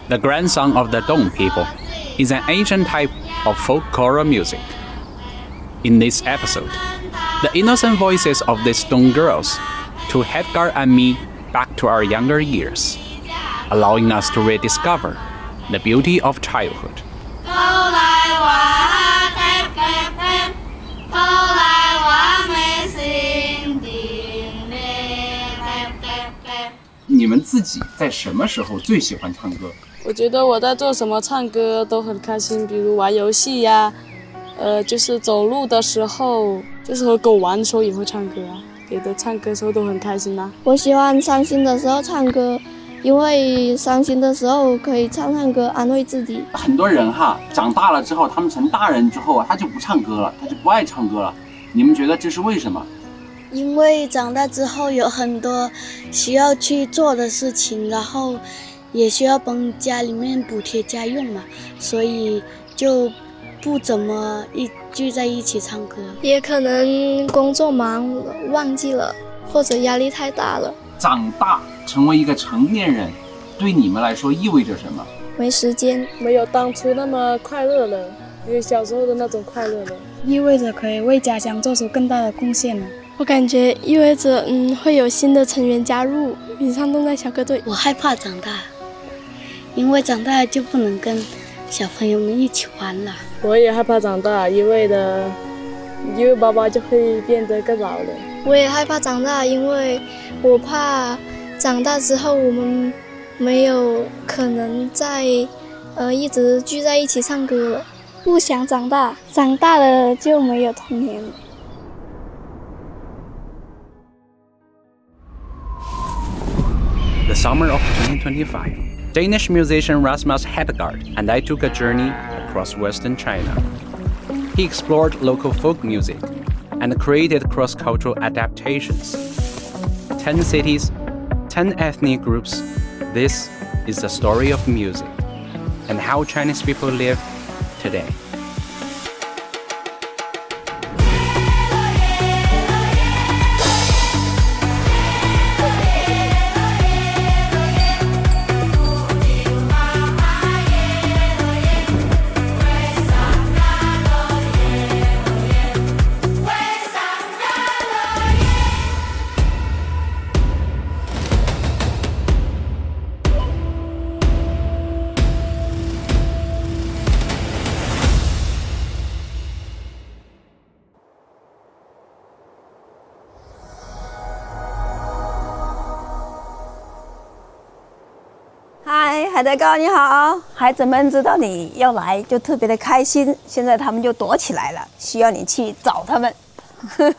the grandson of the Dong people, is an ancient type of folk choral music. In this episode, the innocent voices of these Dong girls took Hedegaard and me back to our younger years, allowing us to rediscover the beauty of childhood. 你们自己在什么时候最喜欢唱歌？我觉得我在做什么唱歌都很开心，比如玩游戏呀，就是走路的时候，就是和狗玩的时候也会唱歌啊。别的唱歌的时候都很开心啊。我喜欢伤心的时候唱歌，因为伤心的时候可以唱唱歌安慰自己。很多人长大了之后，他们成大人之后他就不唱歌了，他就不爱唱歌了。你们觉得这是为什么？因为长大之后有很多需要去做的事情，然后也需要帮家里面补贴家用嘛，所以就不怎么聚在一起唱歌。也可能工作忙了忘记了，或者压力太大了。长大成为一个成年人，对你们来说意味着什么？没时间，没有当初那么快乐了，因为小时候的那种快乐了。意味着可以为家乡做出更大的贡献了。我感觉意味着会有新的成员加入云上动态小歌队。我害怕长大，因为长大就不能跟小朋友们一起玩了。我也害怕长大，因为爸爸就会变得更老了。我也害怕长大，因为我怕长大之后我们没有可能再一直聚在一起唱歌了。不想长大，长大了就没有童年了。The summer of 2025, Danish musician Rasmus Hedegaard and I took a journey across Western China. He explored local folk music and created cross-cultural adaptations. 10 cities, 10 ethnic groups. This is the story of music and how Chinese people live today. Hedegaard 你好，孩子们知道你要来就特别的开心，现在他们就躲起来了，需要你去找他们。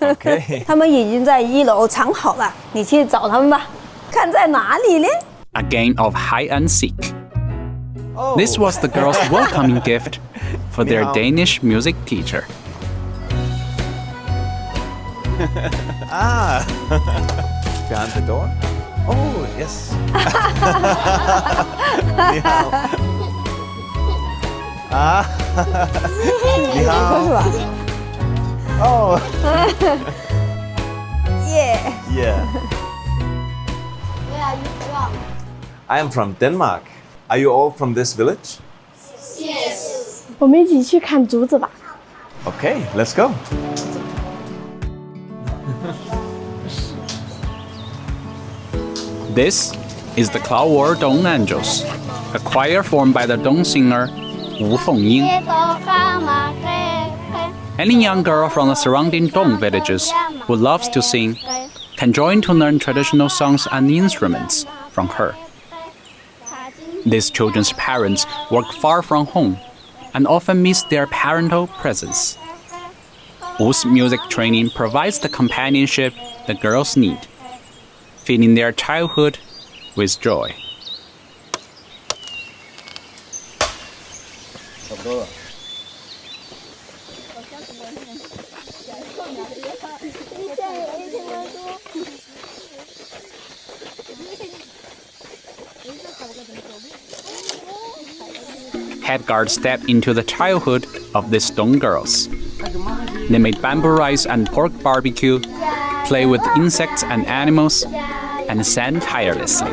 OK 他们已经在1楼藏好了，你去找他们吧，看在哪里呢？ A game of hide and seek. This was the girls' welcoming gift for their Danish music teacher. Behind the door? Oh, yes. 你好。你好。Oh. Yeah. Yeah. Where are you from? I am from Denmark. Are you all from this village? Yes. 我们一起去看竹子吧。Okay, let's go. This is the Cloud War Dong Angels, a choir formed by the Dong singer Wu Fengying. Any young girl from the surrounding Dong villages who loves to sing can join to learn traditional songs and instruments from her. These children's parents work far from home and often miss their parental presence. Wu's music training provides the companionship the girls need, filling their childhood with joy. Hedegaard stepped into the childhood of these Dong girls. They made bamboo rice and pork barbecue, play with insects and animals, and sang tirelessly.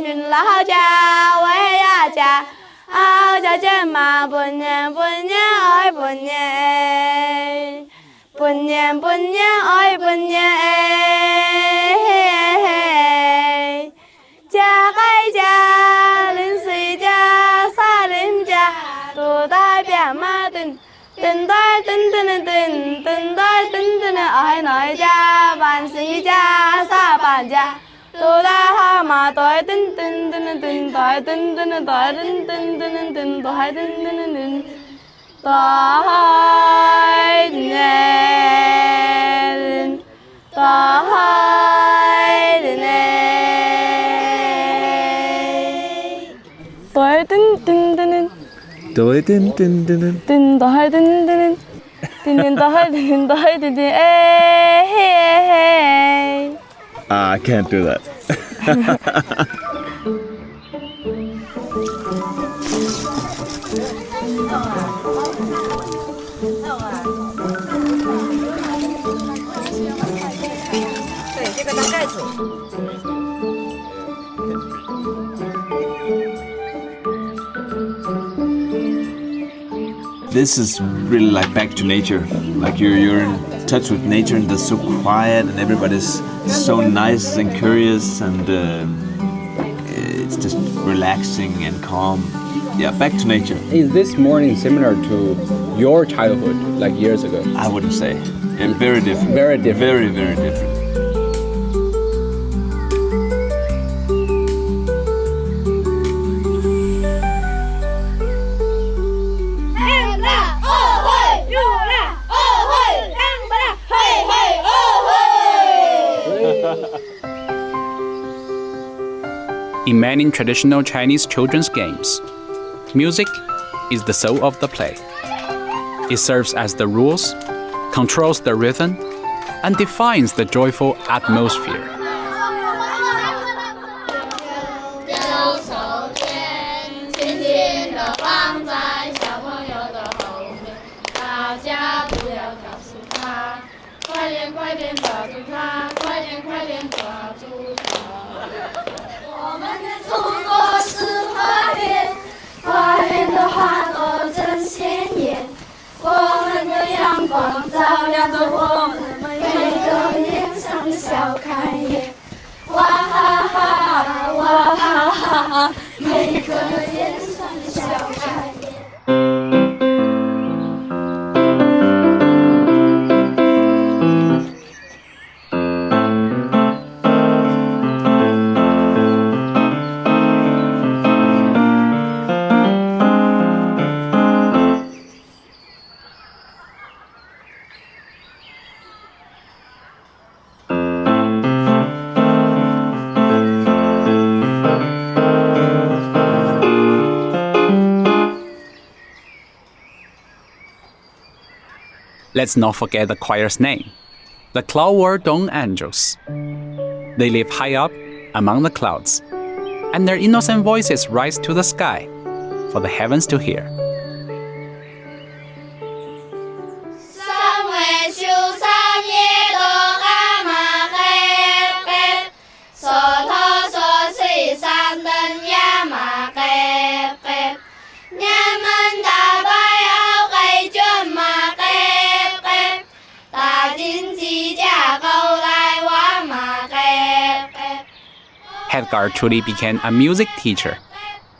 君老家为呀家，好家姐嘛本年爱本年，本年爱本年哎，家该家，邻谁家，啥邻家，都代表嘛等。等待爱哪家，万事家，啥搬家，都大好嘛，都还等，都还等，都还等，都还等，都还I can't do that. This is really like back to nature. Like you're in touch with nature, and it's so quiet, and everybody's so nice and curious, and it's just relaxing and calm. Yeah, back to nature. Is this morning similar to your childhood, like years ago? I wouldn't say. And very different. Very different. Very, very different. In many traditional Chinese children's games, music is the soul of the play. It serves as the rules, controls the rhythm, and defines the joyful atmosphere. Let's not forget the choir's name, the Cloudward Dawn Angels. They live high up among the clouds, and their innocent voices rise to the sky for the heavens to hear. Hedegaard truly became a music teacher,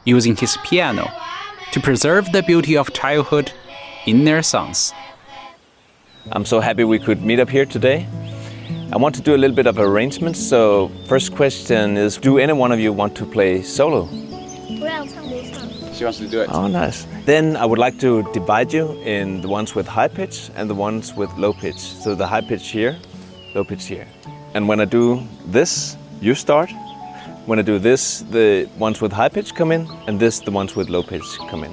using his piano to preserve the beauty of childhood in their songs. I'm so happy we could meet up here today. I want to do a little bit of arrangements, so first question is, do any one of you want to play solo? She wants to do it. Oh, nice. Then I would like to divide you in the ones with high pitch and the ones with low pitch. So the high pitch here, low pitch here. And when I do this, you start. When I do this, the ones with high pitch come in, and this, the ones with low pitch come in.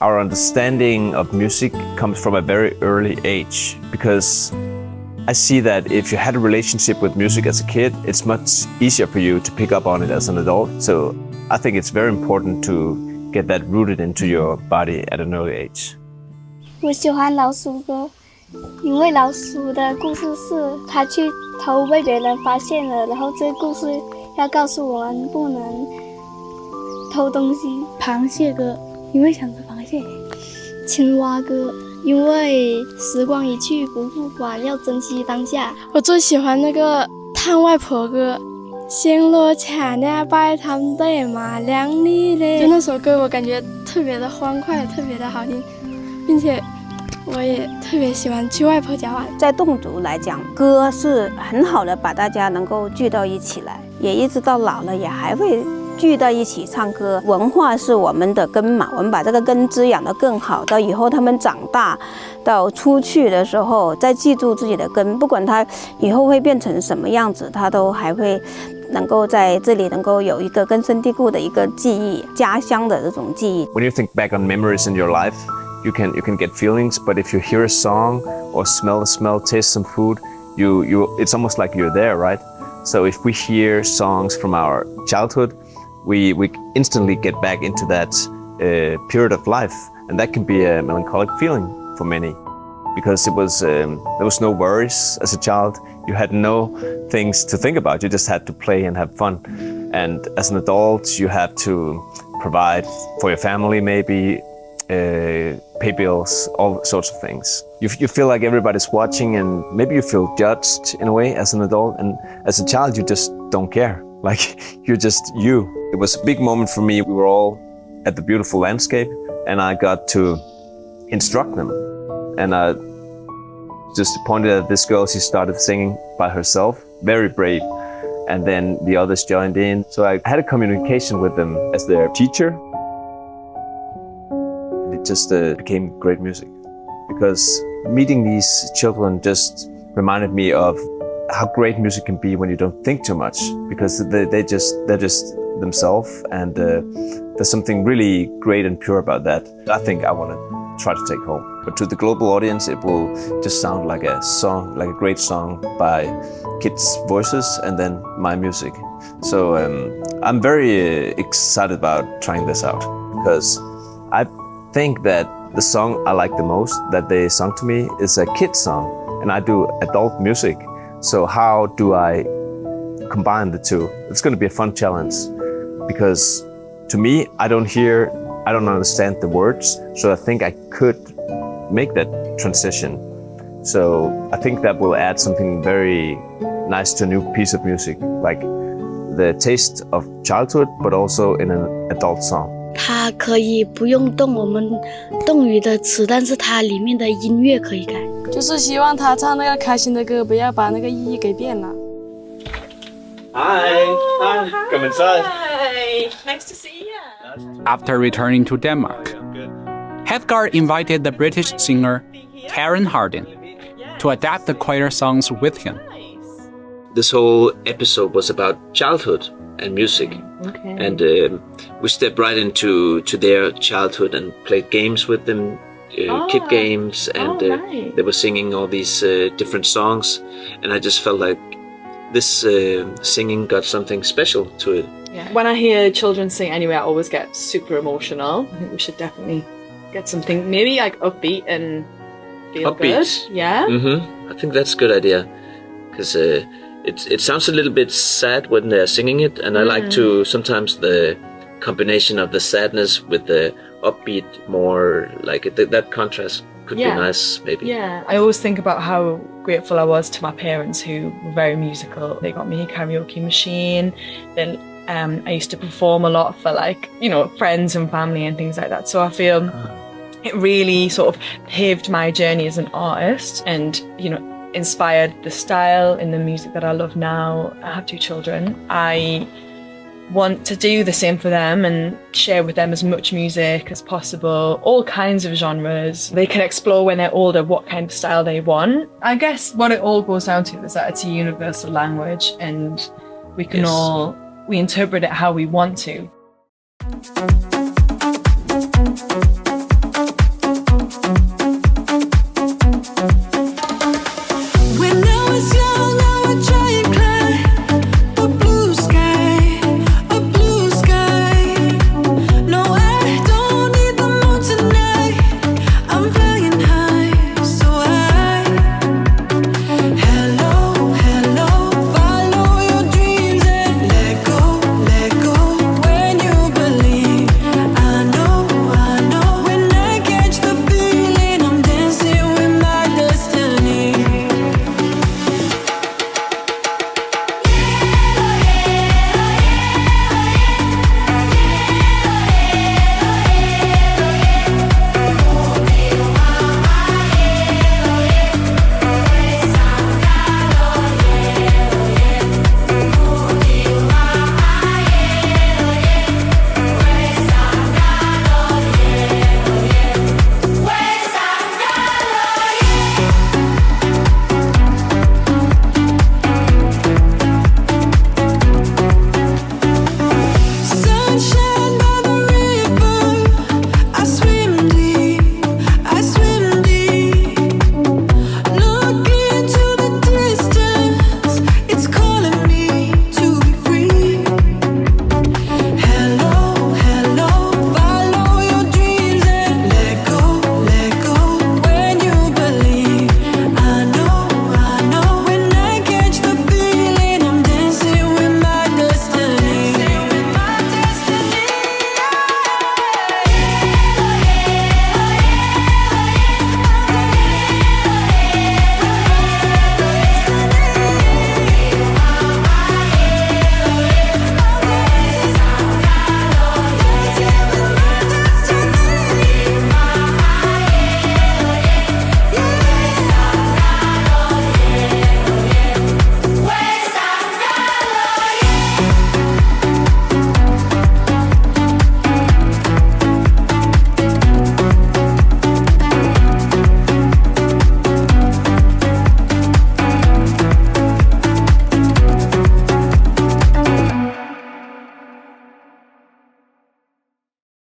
our understanding of music comes from a very early age, because I see that if you had a relationship with music as a kid, it's much easier for you to pick up on it as an adult. So I think it's very important to get that rooted into your body at an early age. 我喜欢老鼠歌，因为老鼠的故事是它去偷被别人发现了，然后这个故事要告诉我们不能偷东西。螃蟹歌，因为想吃螃蟹。青蛙歌，因为时光一去不复返，要珍惜当下。我最喜欢那个探外婆歌，星落下那白汤的马亮丽嘞。就那首歌，我感觉特别的欢快，特别的好听，并且我也特别喜欢去外婆家玩。在侗族来讲，歌是很好的把大家能够聚到一起来，也一直到老了也还会聚到一起唱歌。文化是我们的根嘛，我们把这个根滋养得更好，到以后他们长大，到出去的时候再记住自己的根，不管他以后会变成什么样子，他都还会能够在这里能够有一个根深蒂固的一个记忆，家乡的这种记忆。 When you think back on memories in your life, you can get feelings, but if you hear a song or smell the smell, taste some food, it's almost like you're there, right? So if we hear songs from our childhood, we instantly get back into that period of life, and that can be a melancholic feeling for many, because there was no worries as a child. You had no things to think about. You just had to play and have fun. And as an adult, you have to provide for your family, maybe pay bills, all sorts of things. You feel like everybody's watching, and maybe you feel judged in a way as an adult, and as a child you just don't care. Like, you're just you. It was a big moment for me. We were all at the beautiful landscape, and I got to instruct them. And I just pointed at this girl. She started singing by herself, very brave. And then the others joined in. So I had a communication with them as their teacher. It just became great music, because meeting these children just reminded me of how great music can be when you don't think too much, because they're just themselves, and there's something really great and pure about that. I think I want to try to take home. But to the global audience, it will just sound like a song, like a great song by kids' voices and then my music. So I'm very excited about trying this out, because I think that the song I like the most that they sung to me is a kid song, and I do adult music. So how do I combine the two? It's going to be a fun challenge, because to me, I don't understand the words, so I think I could make that transition. So I think that will add something very nice to a new piece of music, like the taste of childhood, but also in an adult song. 它可以不用动我们动语的词，但是它里面的音乐可以改。就是希望他唱那个开心的歌，不要把那个意义给变了。 Hi, come inside. Hi, nice to see you. After returning to Denmark, Hedegaard invited the British singer Karen Harding to adapt the choir songs with him. This whole episode was about childhood and music. Okay. And we stepped right into their childhood and played games with them, kid games, and nice. They were singing all these different songs, and I just felt like this singing got something special to it. Yeah. When I hear children sing anyway, I always get super emotional. I think we should definitely get something maybe like upbeat and feel good. Yeah. I think that's a good idea, because it sounds a little bit sad when they're singing it, and I like to sometimes the combination of the sadness with the upbeat, more like that contrast could be nice, maybe. Yeah, I always think about how grateful I was to my parents, who were very musical. They got me a karaoke machine. Then I used to perform a lot for, like, you know, friends and family and things like that. So I feel it really sort of paved my journey as an artist, and, you know, inspired the style in the music that I love now. I have 2 children. I want to do the same for them and share with them as much music as possible, all kinds of genres. They can explore when they're older what kind of style they want. I guess what it all goes down to is that it's a universal language, and we can we interpret it how we want to.